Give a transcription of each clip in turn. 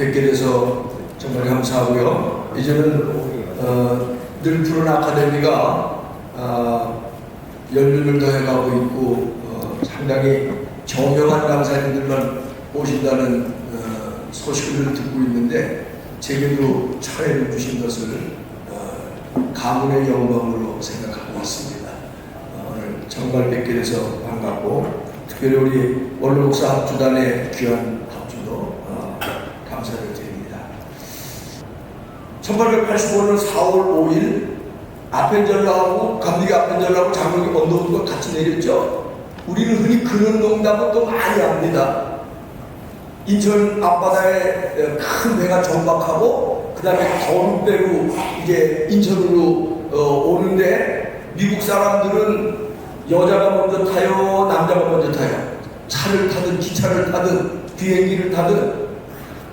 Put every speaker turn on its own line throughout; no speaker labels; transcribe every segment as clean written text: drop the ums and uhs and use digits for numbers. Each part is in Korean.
뵙게 돼서 정말 감사하고요. 이제는 늘 푸른 아카데미가 연륜을 더해가고 있고 상당히 저명한 강사님들만 오신다는 소식을 듣고 있는데 제게도 차례를 주신 것을 가문의 영광으로 생각하고 왔습니다. 오늘 정말 뵙게 돼서 반갑고 특별히 우리 원로목사 합주단의 귀한 합주도 감사를 드립니다. 1885년 4월 5일 아펜젤라하고 감리교 아펜젤라하고 장로교 언더우드가 같이 내렸죠. 우리는 흔히 그런 농담은 또 많이 합니다. 인천 앞바다에 큰 배가 정박하고 그 다음에 거룩배로 이제 인천으로 오는데 미국 사람들은 여자가 먼저 타요, 남자가 먼저 타요. 차를 타든 기차를 타든 비행기를 타든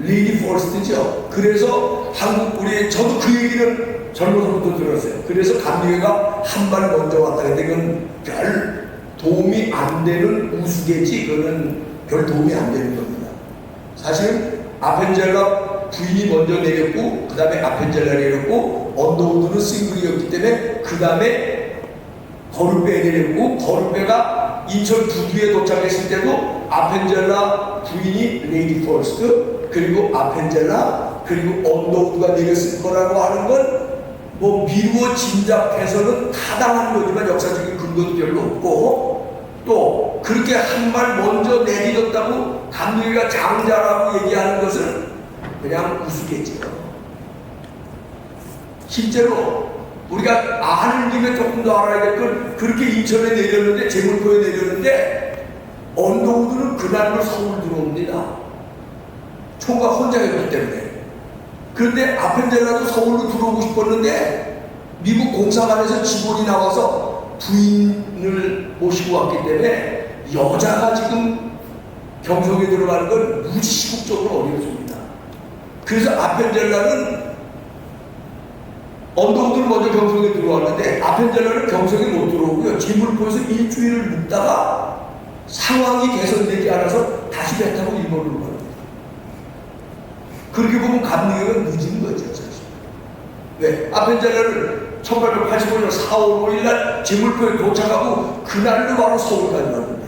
레이디 퍼스트죠. 그래서 저도 그 얘기는 젊어서부터 들었어요. 그래서 감리교가 한 발 먼저 왔다 근데 그건 별 도움이 안 되는 우스개지. 그거는 별 도움이 안 되는 겁니다. 사실은 아펜젤라 부인이 먼저 내렸고 그 다음에 아펜젤라 내렸고 언더우드는 싱글이었기 때문에 그 다음에 거룩배에 내렸고 거룩배가 인천 부두에 도착했을 때도 아펜젤라 부인이 레이디 퍼스트 그리고 아펜젤라 그리고 언더우드가 내렸을 거라고 하는 건 뭐 미루어 짐작해서는 타당한 거지만 역사적인 근거도 별로 없고 또 그렇게 한 발 먼저 내딛었다고 감리교가 장자라고 얘기하는 것은 그냥 우스개지요. 실제로 우리가 아는 김에 조금 더 알아야 될 건 그렇게 인천에 내렸는데 제물포에 내렸는데 언더우드는 그날로 서울 들어옵니다. 총각 혼자였기 때문에. 그런데 아펜젤라도 서울로 들어오고 싶었는데 미국 공사관에서 직원이 나와서 부인을 모시고 왔기 때문에 여자가 지금 경성에 들어가는 건 무지 시국적으로 어렵습니다. 그래서 아펜젤라는 언더우드는 먼저 경성에 들어왔는데 아펜젤라는 경성에 못 들어오고요. 제물포에서 일주일을 묵다가 상황이 개선되지 않아서 다시 배 타고 일본으로 갑니다. 그렇게 보면 감리교가 늦은 거죠. 사실. 왜? 아펜젤라는 1885년 4월 5일 날 제물포에 도착하고 그날로 바로 서울까지 왔는데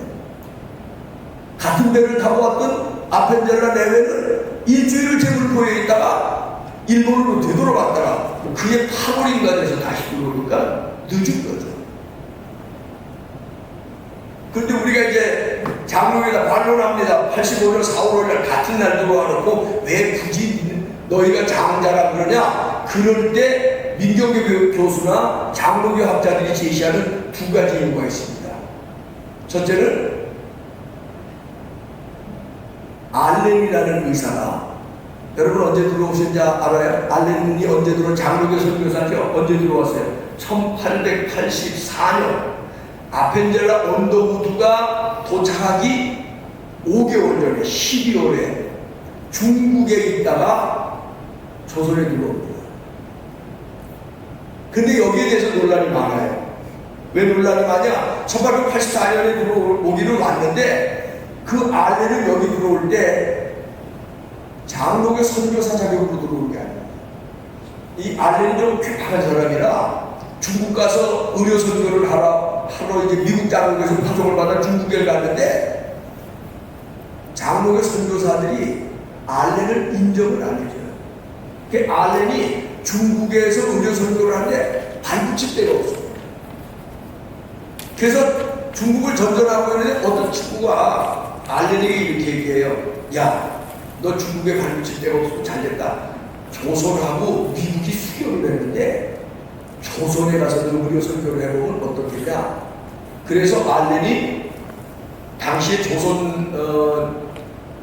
같은 배를 타고 왔던 아펜젤라 내외는 일주일을 제물포에 있다가 일본으로 되돌아갔다가 그게 8월인가 돼서 다시 들어오니까 늦은 거죠. 그런데 우리가 이제 장로교에다 반론합니다. 85년 4월 5일 날 같은 날 들어와놓고 왜 굳이 너희가 장자라 그러냐? 그럴 때 민경교 교수나 장로교 학자들이 제시하는 두 가지 이유가 있습니다. 첫째는 알렌이라는 의사가 여러분 언제 들어오신지 알아요? 알렌이 언제 장로교 선교사죠? 언제 들어왔어요? 1884년 아펜젤라 언더우드가 도착하기 5개월 전에 12월에 중국에 있다가 조선에 들어옵니다. 근데 여기에 대해서 논란이 많아요. 왜 논란이 많냐? 1884년에 들어오기는 왔는데 그 알렌은 여기 들어올 때 장로교 선교사 자격으로 들어온 게 아니에요. 이 알렌이 좀 괴팍한 사람이라 중국 가서 의료 선교를 하러 이제 미국 장로교에서 파송을 받아 중국에 갔는데 장로교 선교사들이 알렌을 인정을 안 해줘요. 그 알렌이 중국에서 의료 선교를 하는데 발붙일 데가 없어요. 그래서 중국을 전전하고 있는데 어떤 친구가 알렌에게 이렇게 얘기해요. 야, 너 중국에 발붙일 데가 없어서 잘됐다. 조선하고 미국이 수교를 했는데 조선에 가서 의료 선교를 해보면 어떻겠냐. 그래서 알렌이 당시에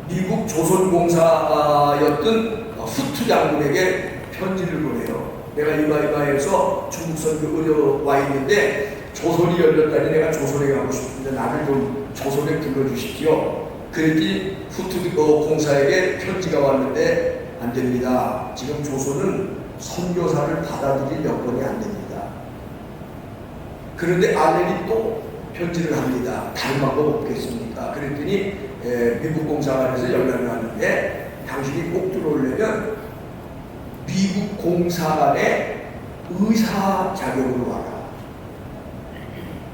미국 조선공사였던 후트 장군에게 편지를 보내요. 내가 이마이마에서 중국 선교 의료 와 있는데 조선이 열렸다니 내가 조선에 가고 싶은데 나를 좀 조선에 불러주십시오. 그랬더니 후트 공사에게 편지가 왔는데 안 됩니다. 지금 조선은 선교사를 받아들일 여건이 안 됩니다. 그런데 알렌이 또 편지를 합니다. 다른 방법 없겠습니까? 그랬더니 미국 공사관에서 연락을 하는데 당신이 꼭 들어오려면 미국 공사관의 의사 자격으로 와라.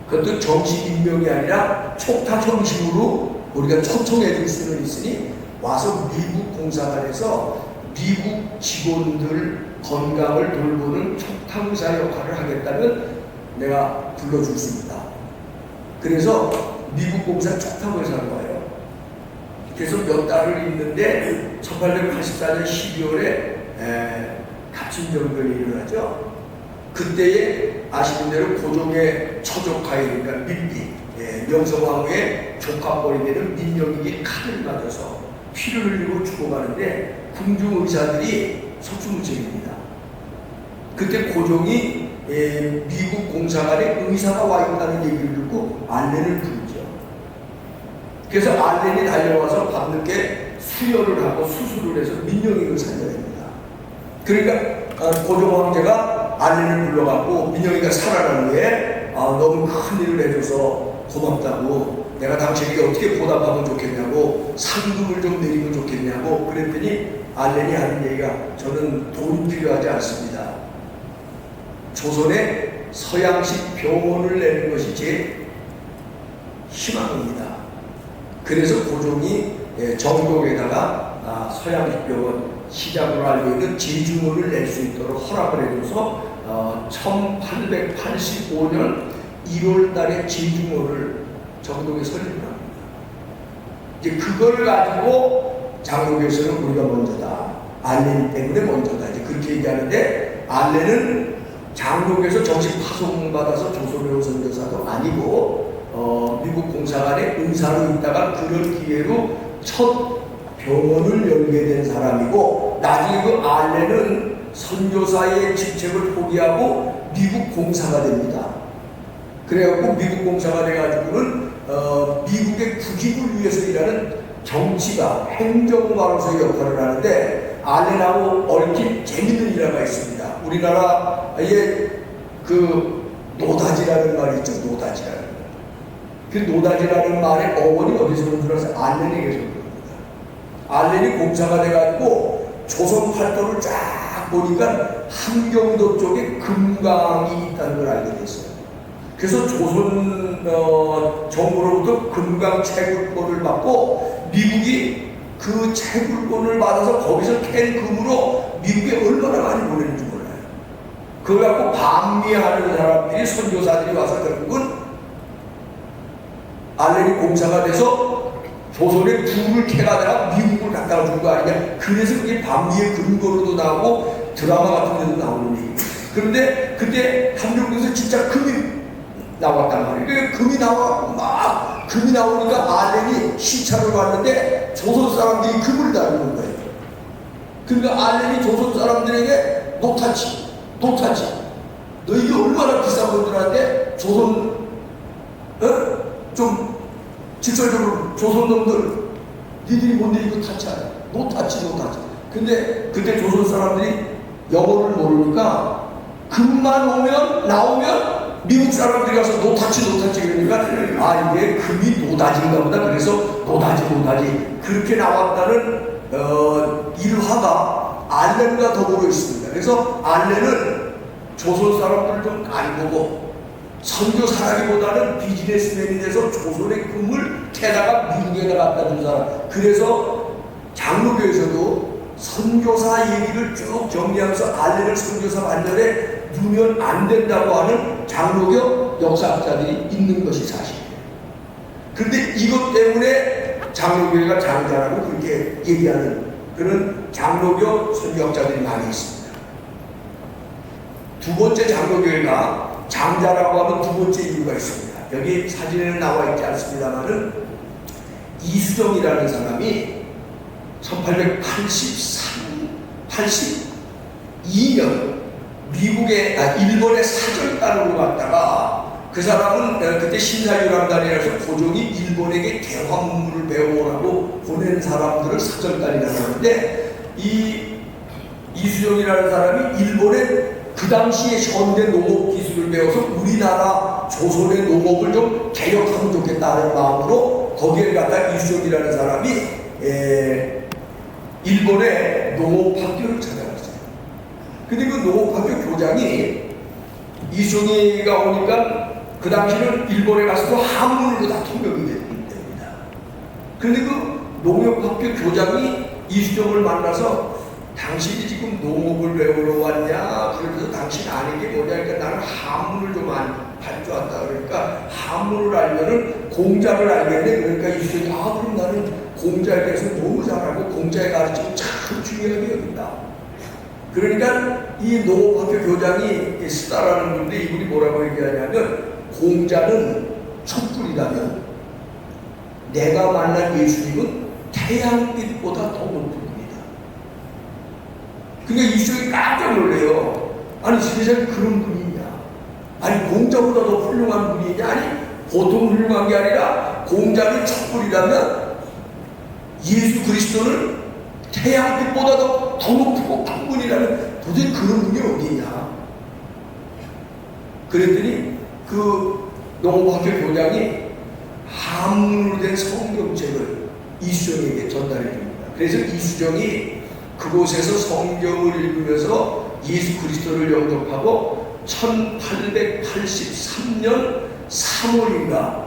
그것도 정식 임명이 아니라 촉탁 형식으로 우리가 초청해줄 수는 있으니 와서 미국 공사관에서 미국 직원들 건강을 돌보는 촉탁의사 역할을 하겠다면 내가 불러줄 수 있다. 그래서 미국 공사 촉탁의사로 와요. 그래서 몇 달을 있는데 1884년 12월에 갑신정변이 일어나죠. 그때에 아시는 대로 고종의 처조카에, 그러니까 민비, 명성황후의 조카뻘이 되는 민영에게 칼을 맞아서 피를 흘리고 죽어가는데 궁중 의사들이 속수무책입니다. 그때 고종이 미국 공사관에 의사가 와 있다는 얘기를 듣고 알렌을 부르죠. 그래서 알렌이 달려와서 밤늦게 수혈을 하고 수술을 해서 민영이를 살려냅니다. 그러니까 고종 황제가 알렌을 불러갖고 민영이가 살아난 후에 너무 큰 일을 해줘서 고맙다고, 내가 당신에게 어떻게 보답하면 좋겠냐고, 상금을 좀 내리면 좋겠냐고 그랬더니 알렌이 하는 얘기가, 저는 돈이 필요하지 않습니다. 조선에 서양식 병원을 내는 것이 제 희망입니다. 그래서 고종이 정독에다가 서양식 병원, 시작으로 알고 있는 제주문을 낼 수 있도록 허락을 해줘서 1885년 1월 달에 제주문을 정독에 설립합니다. 이제 그걸 가지고 장독에서는 우리가 먼저다, 알렌 때문에 먼저다, 이제 그렇게 얘기하는데, 알렌은 장독에서 정식 파송받아서 조선에 온 선교사도 아니고 미국 공사관에 의사로 있다가 그런 기회로 첫 병원을 열게 된 사람이고, 나중에 그 알렌은 선교사의 직책을 포기하고 미국 공사가 됩니다. 그래갖고 미국 공사가 돼가지고는 미국의 국익을 위해서 일하는 정치가, 행정가로서의 역할을 하는데, 알렌하고 얽힌 재밌는 일화가 있습니다. 우리나라에 그 노다지라는 말이 있죠. 노다지라는 말. 그 노다지라는 말의 어원이 어디서 온 줄 아세요? 알렌에게서 온 겁니다. 알렌이 공사가 돼가지고 조선 팔도를 쫙 보니까 함경도 쪽에 금강이 있다는 걸 알게 됐어요. 그래서 조선 정부로부터 금강 채굴권을 받고 미국이 그 채굴권을 받아서 거기서 캔 금으로 미국에 얼마나 많이 보내는지 몰라요. 그걸 갖고 반미하는 사람들이, 선교사들이 와서 결국은 알렌이 공사가 돼서 조선의 불을 캐가다가 미국을 갖다가 준 거 아니냐. 그래서 그게 반미의 근거로도 나오고 드라마 같은 데도 나오는 얘기예요. 그런데 그때 함정도에서 진짜 금이 나왔단 말이에요. 그러니까 금이 나오니까 알렌이 시찰을 왔는데 조선 사람들이 금을 다루는 거예요. 그러니까 알렌이 조선 사람들에게 노타치, 너 이게 얼마나 비싼 건들한테 조선, 좀 직설적으로 조선 놈들, 니들이 못 내리고 타치하래. 노타치. 근데 그때 조선 사람들이 영어를 모르니까 금만 나오면 미국 사람들이 가서 노타치 그러니까 이게 금이 노다지인가 보다. 그래서 노다지 그렇게 나왔다는 일화가 알렌과 더불어 있습니다. 그래서 알렌은 조선 사람들을 좀 안 보고 선교사라기보다는 비즈니스맨이 돼서 조선의 금을 캐다가 미국에 갖다 준 사람. 그래서 장로교에서도 선교사 얘기를 쭉 정리하면서 알렌을 선교사 반열에 두면 안 된다고 하는 장로교 역사학자들이 있는 것이 사실이에요. 그런데 이것 때문에 장로교회가 장자라고 그렇게 얘기하는 그런 장로교 선교학자들이 많이 있습니다. 두 번째 장로교회가 장자라고 하는 두 번째 이유가 있습니다. 여기 사진에는 나와 있지 않습니다만은 이수정이라는 사람이 1882년 일본의 사절단으로 갔다가, 그 사람은 그때 신사유람단이라서 고종이 일본에게 대화문물을 배워오라고 보낸 사람들을 사절단이라고 하는데, 이 이수정이라는 사람이 일본의 그 당시에 현대 농업 기술을 배워서 우리나라 조선의 농업을 좀 개혁하면 좋겠다는 마음으로 거기에 갔다 이수정이라는 사람이 일본의 농업학교를 찾아갔어요. 근데 그 농업학교 교장이 이순이가 오니까 그 당시는 일본에 가서도 한문으로 다 통역이 됩니다. 그런데 그 농업학교 교장이 이수정을 만나서 당신이 지금 농업을 배우러 왔냐? 그래서 당신 아는 게 뭐냐? 그러니까 나는 한문을 좀 할 줄 안다. 그러니까 한문을 알면은 공자를 알겠네. 그러니까 이수정이 그럼 나는 공자에 대해서 너무 잘 알고 공자의 가르침을 참 중요하게 여긴다. 그러니까 이 농업학교 교장이 쓰다라는 건데 이분이 뭐라고 얘기하냐면 공자는 촛불이라면 내가 만난 예수님은 태양빛보다 더 높은 분이다. 그러니까 이수정이 깜짝 놀래요. 아니 세상에 그런 분이 있냐? 아니 공자보다 더 훌륭한 분이 있냐? 아니 보통 훌륭한 게 아니라 공자는 촛불이라면 예수 그리스도는 태양빛보다 더 높고 큰 분이라면 도대체 그런 분이 어디 있냐? 그랬더니 그 농업학교 교장이 한문으로 된 성경책을 이수정에게 전달해 줍니다. 그래서 이수정이 그곳에서 성경을 읽으면서 예수 그리스도를 영접하고 1883년 3월인가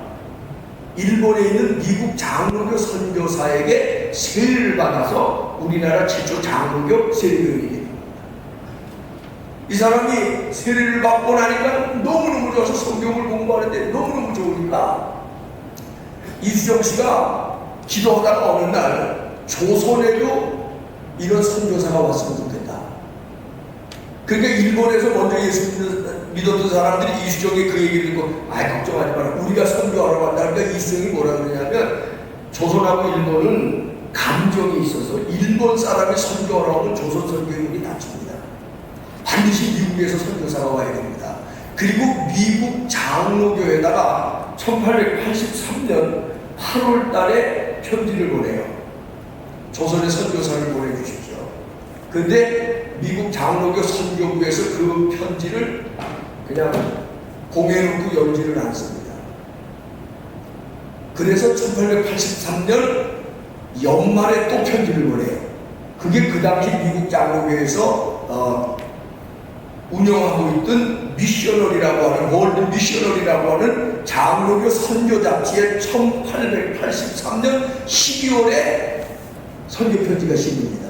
일본에 있는 미국 장로교 선교사에게 세례를 받아서 우리나라 최초 장로교 세례교인이 됩니다. 이 사람이 세례를 받고 나니까 너무너무 좋아서 성경을 공부하는데 너무너무 좋으니까 이수정 씨가 기도하다가 어느 날 조선에도 이런 선교사가 왔으면 좋겠다. 그러니까 일본에서 먼저 예수 믿었던 사람들이 이수정이 그 얘기를 듣고 걱정하지 마라. 우리가 선교하러 간다. 그러니까 이수정이 뭐라 그러냐면 조선하고 일본은 감정이 있어서 일본 사람이 선교하러 오면 조선 선교인이 다칩니다. 반드시 미국에서 선교사가 와야 됩니다. 그리고 미국 장로교에다가 1883년 8월 달에 편지를 보내요. 조선의 선교사를 보내주십시오. 근데 미국 장로교 선교부에서 그 편지를 그냥 공해놓고 열지를 않습니다. 그래서 1883년 연말에 또 편지를 보내요. 그게 그 당시 미국 장로교에서 운영하고 있던 미셔널이라고 하는 월드 미셔널이라고 하는 장로교 선교 잡지에 1883년 12월에 선교 편지가 실립니다.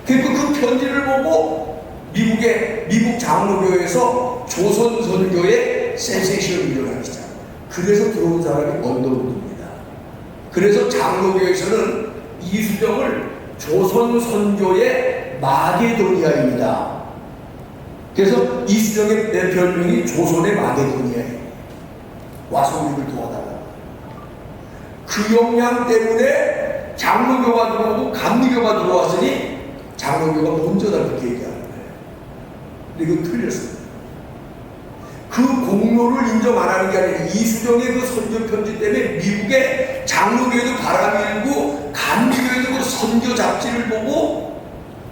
그러니까 그 편지를 보고 미국 장로교에서 조선 선교의 센세이션을 일어나기 시작합니다. 그래서 들어온 사람이 언더우드입니다. 그래서 장로교에서는 이수정을 조선 선교의 마게도니아입니다. 그래서 이수정의 별명이 조선의 마게도니아예요. 와서 우리를 도와달라. 그 역량 때문에 장로교가 들어오고 감리교가 들어왔으니 장로교가 먼저다 그렇게 얘기하는 거예요. 근데 이거 틀렸어요. 그 공로를 인정 안 하는 게 아니라 이수정의 그 선교 편지 때문에 미국의 장로교에도 바람이 일고 감리교에도 그 선교 잡지를 보고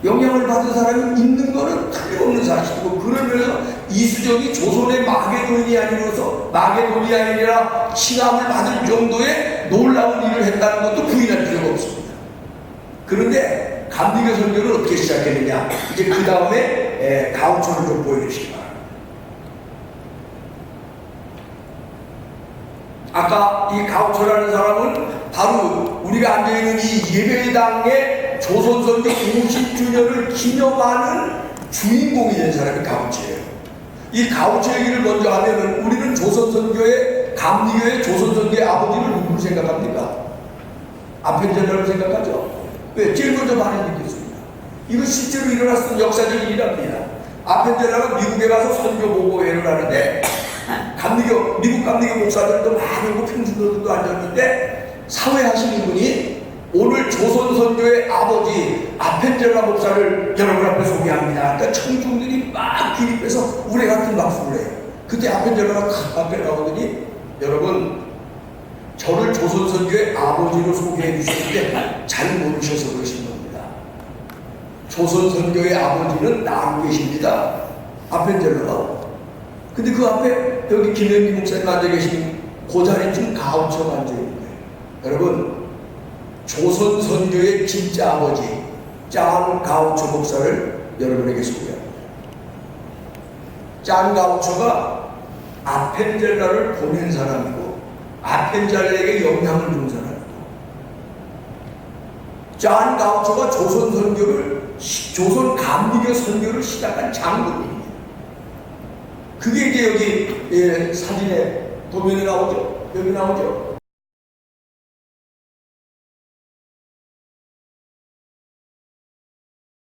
영향을 받은 사람이 있는 거는 틀림없는 사실이고, 그러면서 이수정이 조선의 마게도니아인이라 칭함을 받을 정도의 놀라운 일을 했다는 것도 부인할 필요가 없습니다. 그런데 감리교 선교를 어떻게 시작했느냐, 이제 그 다음에 가우초를 좀 보여주시기 바랍니다. 아까 이 가우초라는 사람은 바로 우리가 앉아있는 이 예배당의 조선선교 50주년을 기념하는 주인공이 된 사람이 가우초예요. 이 가우초 얘기를 먼저 하면은 우리는 조선선교의 감리교의 조선선교의 아버지를 누구로 생각합니까? 아펜젤러를 생각하죠. 왜? 제일 먼저 많이 느꼈습니다. 이거 실제로 일어났던 역사적 일이랍니다. 아펜젤러가 미국에 가서 선교 보고회를 하는데 미국 감리교 목사들도 많은 평신도들도 앉았는데 사회하시는 분이 오늘 조선 선교의 아버지 아펜젤라 목사를 여러분 앞에 소개합니다. 그러니까 청중들이 막 기립해서 우레 같은 박수를 해요. 그때 아펜젤라가 앞에 나오더니 여러분 저를 조선 선교의 아버지로 소개해 주셨는데 잘 모르셔서 그러신 겁니다. 조선 선교의 아버지는 나로 계십니다. 아펜젤라가. 근데 그 앞에 여기 김현기 목사님 앉아 계신 그 자리에 지금 가우처가 앉아 있는 거예요. 여러분 조선 선교의 진짜 아버지 짠 가우초 목사를 여러분에게 소개합니다. 짠 가우초가 아펜젤라를 보낸 사람이고 아펜젤라에게 영향을 준 사람이고, 짠 가우초가 조선 감리교 선교를 시작한 장군입니다. 그게 이제 여기 사진에 도면에 나오죠. 여기 나오죠.